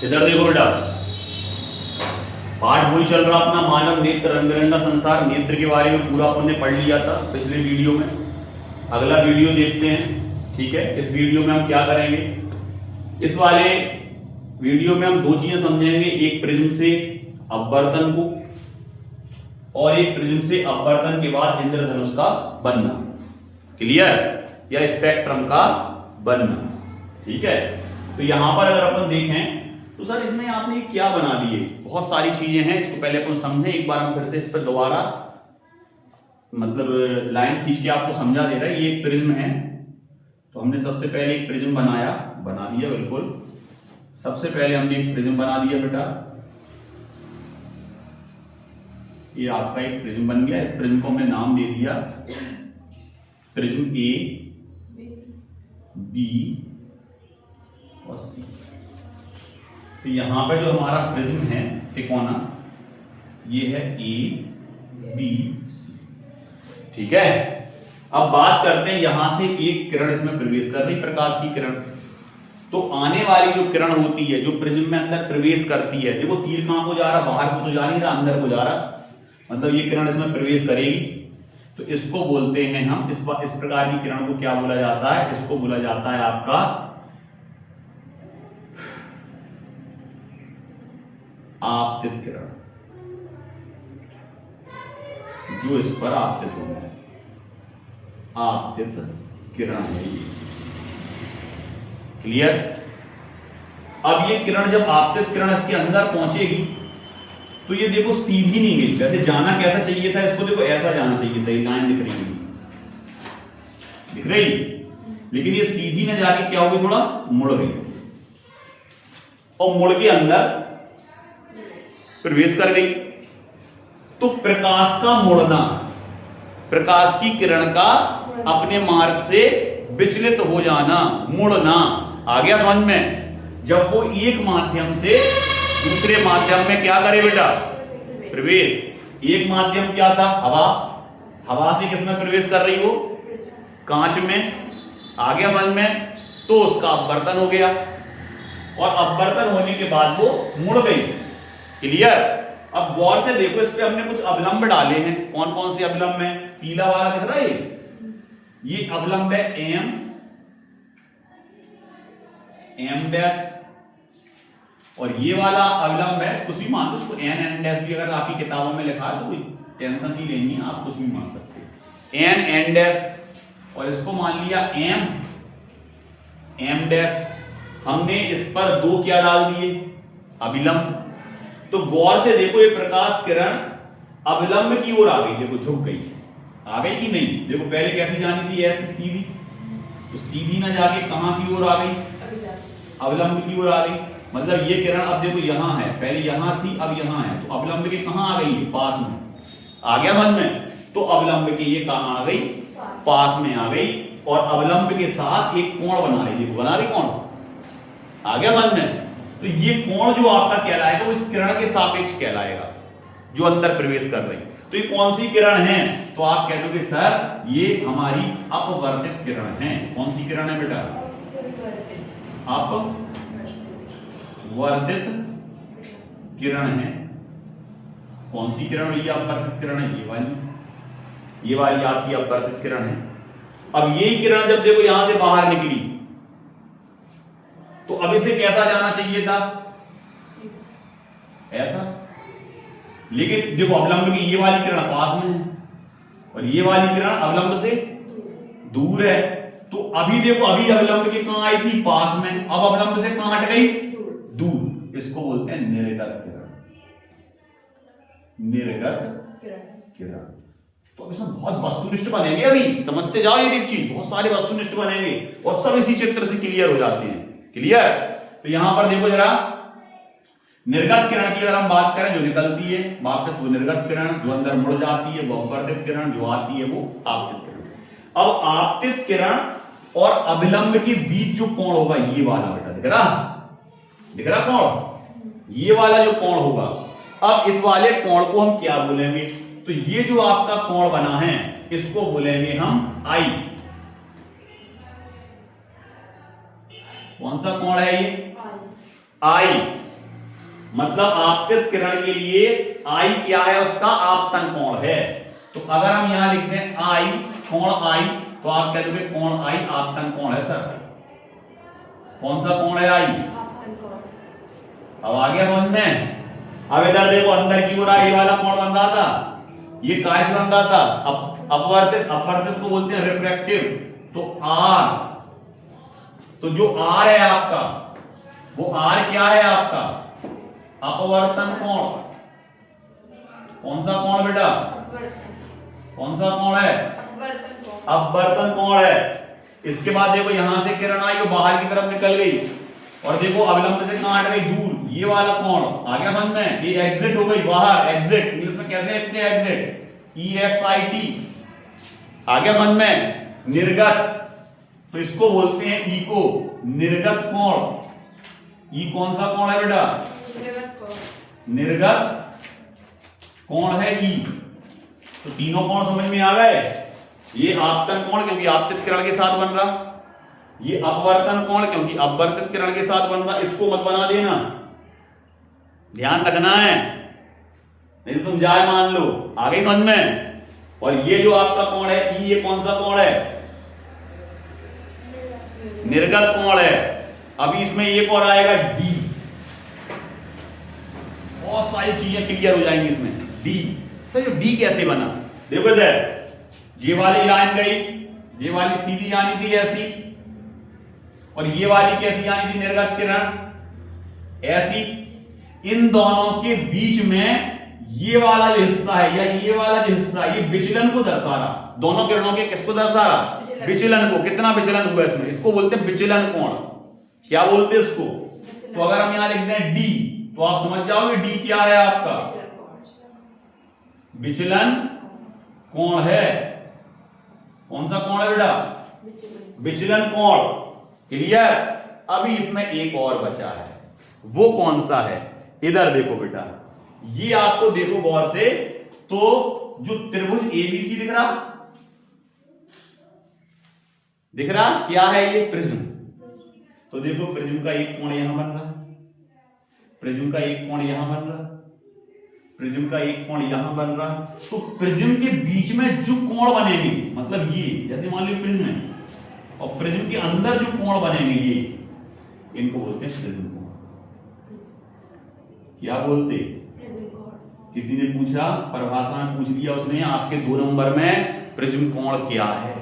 इधर देखो बेटा, पाठ वही चल रहा अपना मानव नेत्र रंग बिरंगा संसार। नेत्र के बारे में पूरा अपन ने पढ़ लिया था पिछले वीडियो में। अगला वीडियो देखते हैं, ठीक है। इस वीडियो में हम क्या करेंगे, इस वाले वीडियो में हम दो चीजें समझेंगे, एक प्रिज्म से अपवर्तन को और एक प्रिज्म से अपवर्तन के बाद इंद्रधनुष का बनना, क्लियर, या स्पेक्ट्रम का बनना, ठीक है। तो यहां पर अगर अपन देखें तो सर इसमें आपने क्या बना दिए, बहुत सारी चीजें हैं, इसको पहले अपन समझें। एक बार हम फिर से इस पर दोबारा मतलब लाइन खींच के आपको समझा दे रहा है। ये एक प्रिज्म है, तो हमने सबसे पहले एक प्रिज्म बना दिया, बिल्कुल सबसे पहले हमने एक प्रिज्म बना दिया बेटा। ये आपका एक प्रिज्म बन गया। इस प्रिज्म को हमने नाम दे दिया प्रिज्म ए, बी और सी। तो यहां पर जो हमारा प्रिज्म है तिकोना, ये है ए बी सी, ठीक है। अब बात करते हैं, यहां से एक किरण इसमें प्रवेश कर रही, प्रकाश की किरण। तो आने वाली जो किरण होती है, जो प्रिज्म में अंदर प्रवेश करती है, देखो तीर कहां को जा रहा, बाहर को तो जा नहीं रहा, अंदर को जा रहा, मतलब ये किरण इसमें प्रवेश करेगी। तो इसको बोलते हैं हम, इस प्रकार की किरण को क्या बोला जाता है, इसको बोला जाता है आपका आपतित किरण, जो इस पर आपतित हो गया, आपतित किरण है ये, क्लियर। अब ये किरण जब आपतित किरण इसके अंदर पहुंचेगी तो ये देखो सीधी नहीं गई, वैसे जाना कैसा चाहिए था इसको, देखो ऐसा जाना चाहिए था, ये लाइन दिख रही है, दिख रही, लेकिन ये सीधी न जाके क्या हो गई, थोड़ा मुड़ गई और मुड़ के अंदर प्रवेश कर गई। तो प्रकाश का मुड़ना, प्रकाश की किरण का अपने मार्ग से विचलित हो जाना, मुड़ना, आ गया समझ में। जब वो एक माध्यम से दूसरे माध्यम में क्या करे बेटा, प्रवेश। एक माध्यम क्या था, हवा, हवा से किसमें प्रवेश कर रही, वो कांच में, आ गया समझ में। तो उसका अपवर्तन हो गया और अपवर्तन होने के बाद वो मुड़ गई, क्लियर। अब गौर से देखो, इस पे हमने कुछ अवलंब डाले हैं। कौन कौन से अवलंब है, पीला वाला दिख रहा है, ये अवलंब है एम, एम डैश, और ये वाला अवलंब है, कुछ भी मान लो इसको एन, एन डैश भी अगर आपकी किताबों में लिखा है तो कोई टेंशन नहीं लेनी है, आप कुछ भी मान सकते हैं, एन, एन डैश, और इसको मान लिया एम, एम डैश। हमने इस पर दो क्या डाल दिए, अभिलंब। तो गौर से देखो, ये प्रकाश किरण अवलंब की ओर आ गई, देखो झुक गई, आ गई कि नहीं, देखो पहले कैसी जानी थी, ऐसे सीधी, तो सीधी ना जाके कहां की ओर आ गई, अवलंब की ओर आ गई। मतलब ये किरण अब देखो यहां है, पहले यहां थी, अब यहां है, तो अवलंब के कहां आ गई है, पास में, आ गया समझ में। तो अवलंब के ये कहां आ गई, पास में आ गई, और अवलंब के साथ एक कोण बना रही, देखो बना रही कोण, आ गया समझ में। तो ये कोण जो आपका कहलाएगा वो इस किरण के सापेक्ष कहलाएगा, जो अंदर प्रवेश कर रही। तो ये कौन सी किरण है, तो आप कह दोगे सर ये हमारी अपवर्तित किरण है। कौन सी किरण है बेटा, अपवर्तित किरण है। कौन सी किरण भैया, अपवर्तित किरण है, ये वाली आपकी अपवर्तित किरण है। अब यही किरण जब देखो यहां से बाहर निकली, तो अब इसे कैसा जाना चाहिए था, ऐसा, लेकिन देखो अवलंब की ये वाली किरण पास में है और ये वाली किरण अवलंब से दूर है। तो अभी देखो, अभी अवलंब की कहां आई थी, पास में, अब अवलंब से कहां हट गई, दूर। इसको बोलते हैं निर्गत किरण, निर्गत किरण। तो इसमें बहुत वस्तुनिष्ठ बनेंगे, अभी समझते जाओ ये एक चीज, बहुत सारे वस्तुनिष्ठ बनेंगे और सब इसी चित्र से क्लियर हो जाते हैं, क्लियर। तो यहां पर देखो जरा, निर्गत किरण की अगर हम बात करें, जो निकलती है वापस, वो निर्गत किरण, जो अंदर मुड़ जाती है वो अपवर्तित किरण, जो आती है वो आपतित किरण। अब आपतित किरण और अभिलंब के बीच जो कोण होगा, ये वाला बेटा दिख रहा कोण, ये वाला जो कोण होगा। अब इस वाले कोण को हम क्या बोलेंगे, तो ये जो आपका कोण बना है इसको बोलेंगे हम आई। कौन सा कोण है ये, आई। मतलब आपतित किरण के लिए आई क्या है, उसका आपतन कोण है। तो अगर हम यहां लिखते हैं आई कोण आई, तो आप कह दोगे कोण आई आपतन कोण है। सर कौन सा कोण है आई? अब आ गया समझ में। अब इधर देखो अंदर की ओर ये वाला कोण बन रहा था, ये काय से बन रहा था? अपवर्तित। अपवर्तित को बोलते हैं रिफ्रैक्टिव। तो आर, तो जो आर है आपका, वो आर क्या है आपका? अपवर्तन कोण। कौन सा कोण बेटा? कौन सा कोण है? अपवर्तन कोण है। इसके बाद देखो यहां से किरण आई वो बाहर की तरफ निकल गई, और देखो अविलंब से कहां हट गई? दूर। ये वाला कोण आ गया समझ में, ये एग्जिट हो गई बाहर। एग्जिट इंग्लिश में कैसे लिखते हैं? Exit, EXIT। आ गया समझ में। निर्गत, तो इसको बोलते हैं ई को निर्गत कोण। ई कौन सा कोण है बेटा? निर्गत कोण है ई। तो तीनों कोण समझ में आ गए। ये आपतन कोण क्योंकि आपतित किरण के साथ बन रहा, ये अपवर्तन कोण क्योंकि अपवर्तित किरण के साथ बन रहा। इसको मत बना देना, ध्यान रखना है, नहीं तो तुम जाए मान लो। आ गई समझ में। और ये जो आपका कोण है ई, ये कौन सा कोण है? निर्गत कोण है। अभी इसमें एक और आएगा डी। बहुत सारी चीजें क्लियर हो जाएंगी इसमें। डी, सर ये डी कैसे बना? देखो इधर ये वाली लाइन गई, ये वाली सीधी जानी थी ऐसी, और ये वाली कैसी जानी थी? निर्गत किरण ऐसी। इन दोनों के बीच में ये वाला जो हिस्सा है या ये वाला जो हिस्सा है, ये विचलन को दर्शा रहा। दोनों किरणों के किसको दर्शा रहा? विचलन को। कितना विचलन हुआ इसमें? इसको बोलते हैं विचलन कोण। क्या बोलते हैं इसको? तो अगर हम यहां लिखते हैं डी, तो आप समझ जाओगे डी क्या है आपका? विचलन कोण है। कौन सा कोण है बेटा? विचलन कोण। क्लियर। अभी इसमें एक और बचा है, वो कौन सा है? इधर देखो बेटा, ये आपको देखो गौर से, तो जो त्रिभुज एबीसी दिख रहा, दिख रहा क्या है? ये प्रिज्म। तो देखो प्रिज्म का एक कोण यहां बन रहा, प्रिज्म का एक कोण यहां बन रहा, प्रिज्म का एक कोण यहां बन रहा। तो प्रिज्म के बीच में जो कोण बनेंगे, मतलब ये जैसे मान लो प्रिज्म है, और प्रिज्म के अंदर जो कोण बनेंगे ये, इनको बोलते हैं प्रिज्म कोण। क्या बोलते? किसी ने पूछा, परिभाषा में पूछ लिया उसने आपके 2 नंबर में, प्रिज्म कोण क्या है?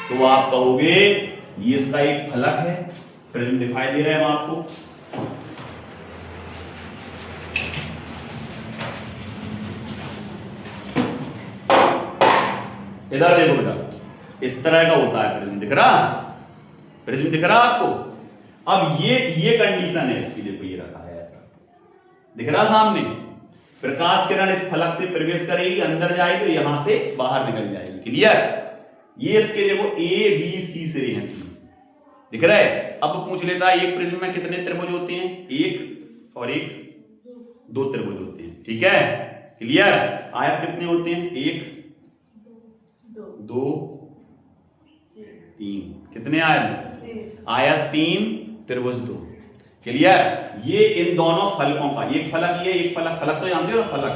तो आप कहोगे ये इसका एक फलक है। प्रिज्म दिखाई दे रहा है आपको, इधर देखो बेटा, इस तरह का होता है प्रिज्म। दिख रहा? प्रिज्म दिख रहा आपको? अब ये कंडीशन है इसकी, देखो ये रखा है ऐसा, दिख रहा सामने? प्रकाश किरण इस फलक से प्रवेश करेगी, अंदर जाएगी, तो यहां से बाहर निकल जाएगी। क्लियर? ये इसके देखो ए बी सी से हैं, दिख रहा है? अब पूछ लेता है एक प्रिज्म में कितने त्रिभुज होते हैं? एक और एक, 2 त्रिभुज होते हैं। ठीक है? क्लियर? आयत कितने होते हैं? 1 2 3। कितने आयत? आयत 3, त्रिभुज 2। क्लियर? ये इन दोनों फलकों का, एक फलक ये, एक फलक, फलक तो जानते हो ना फलक,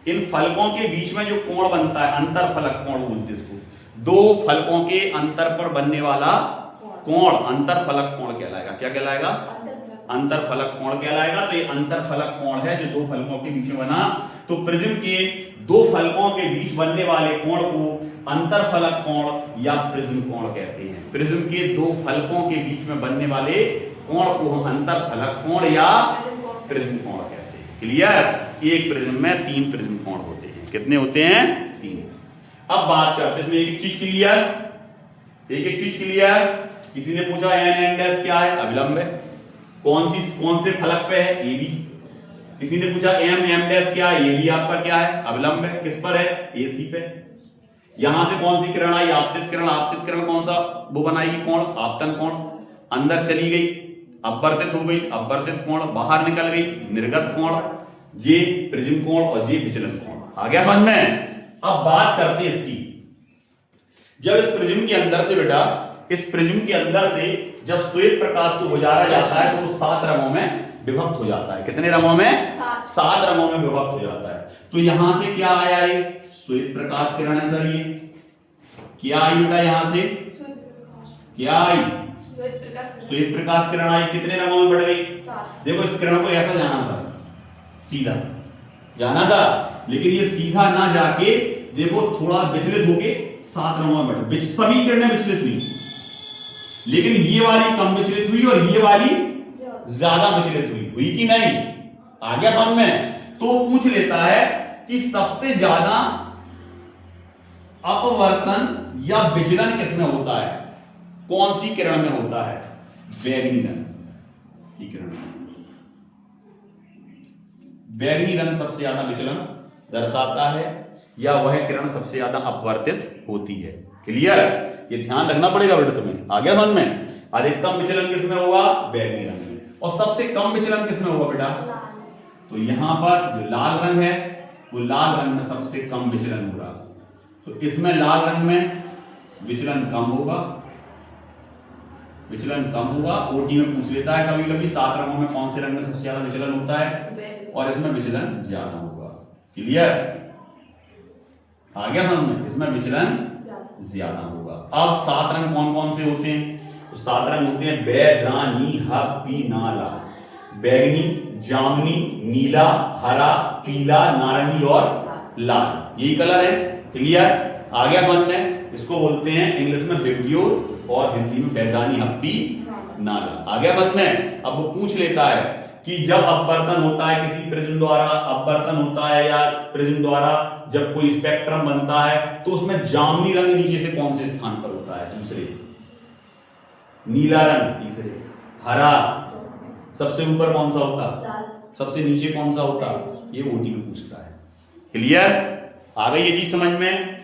इन फलकों के बीच में जो कोण बनता है, अंतर फलक कोण बोलते हैं इसको। 2 फलकों के अंतर पर बनने वाला कोण अंतर फलक कोण कहलाएगा। क्या कहलाएगा? अंतर फलक कोण कहलाएगा। तो ये अंतर फलक कोण है जो 2 फलकों के बीच में बना। तो प्रिज्म के 2 फलकों के बीच बनने वाले कोण को अंतर फलक कोण या प्रिज्म कोण कहते हैं। प्रिज्म के 2 फलकों के बीच में बनने वाले कोण को हम अंतर फलक कोण या प्रिज्म कोण कहते हैं। क्लियर? एक प्रिज्म में 3 प्रिज्म कोण होते हैं। कितने होते हैं? 3। अब बात करते हैं इसमें एक चीज क्लियर, एक चीज क्लियर। किसी ने पूछा एन एन डैश क्या है? अविलंब है। कौन से फलक पे है? ए बी। किसी ने पूछा एम एम डैश क्या है? ये भी आपका क्या है? अविलंब है। किस पर है? ए सी पे। यहां से कौन सी किरण आई? आपतित किरण। आपतित किरण कौन सा वो बनाएगी? कोण, आपतन कोण। अंदर चली गई, अपवर्तित हो गई, अपवर्तित कोण बाहर निकल गई, निर्गत कोण। ये प्रिज्म कोण और ये विचलन कोण। आ गया समझ में? अब बात करते हैं इसकी। जब इस प्रिज्म के अंदर से बेटा, इस प्रिज्म के अंदर से जब श्वेत प्रकाश को गुजारा जाता है तो वो 7 रंगों में विभक्त हो जाता है। कितने रंगों में? 7 रंगों में विभक्त हो जाता है। तो यहां से क्या आया? ये श्वेत प्रकाश किरण है सर। ये क्या आई बेटा? यहां से क्या आई? श्वेत प्रकाश किरण आई। कितने रंगों में बढ़ गई? 7। देखो इस किरण को ऐसा जाना था, सीधा जाना था, लेकिन ये सीधा ना जाके देखो थोड़ा विचलित होके 7 रंगों में बढ़। सभी किरणें विचलित हुई, लेकिन ये वाली कम विचलित हुई और ये वाली ज्यादा विचलित हुई कि नहीं? आ गया समझ में? तो पूछ लेता है कि सबसे ज्यादा अपवर्तन या विचलन किसमें होता है? कौन सी किरण में होता है? बैगनी रंग की किरण में। बैगनी रंग सबसे ज्यादा विचलन दर्शाता है, या वह किरण सबसे ज्यादा अपवर्तित होती है। क्लियर? ये ध्यान रखना पड़ेगा बेटा तुम्हें। आ गया समझ में? अधिकतम विचलन किसमें होगा? बैगनी रंग में। और सबसे कम विचलन किसमें होगा बेटा? तो यहां पर जो लाल रंग है, वो लाल रंग में सबसे कम विचलन हो रहा, तो इसमें लाल रंग में विचलन कम होगा। विचलन कम होगा। ओटी में पूछ लेता है कभी कभी 7 रंगों में कौन से रंग में सबसे ज्यादा विचलन होता है, और इसमें विचलन ज्यादा होगा। क्लियर? आ गया समझ में? इसमें विचलन ज्यादा होगा। अब 7 रंग कौन कौन से होते हैं? तो 7 रंग होते हैं बैजानी पी नाला। बैगनी, जामुनी, नीला, हरा, पीला, नारंगी और लाल, यही कलर है। क्लियर? आ गया समझ में? इसको बोलते हैं इंग्लिश में विब्ग्योर और हिंदी में बैजानी हप्पी नाला। आ गया समझ में? अब वो पूछ लेता है कि जब अपवर्तन होता है किसी प्रिज्म द्वारा, अपवर्तन होता है या प्रिज्म द्वारा जब कोई स्पेक्ट्रम बनता है, तो उसमें जामुनी रंग नीचे से कौन से स्थान पर होता है? दूसरे। नीला रंग तीसरे। हरा सबसे ऊपर कौन सा होता? सबसे नीचे कौन सा होता? ये ओटी में पूछता है। क्लियर? आ गई ये चीज समझ में?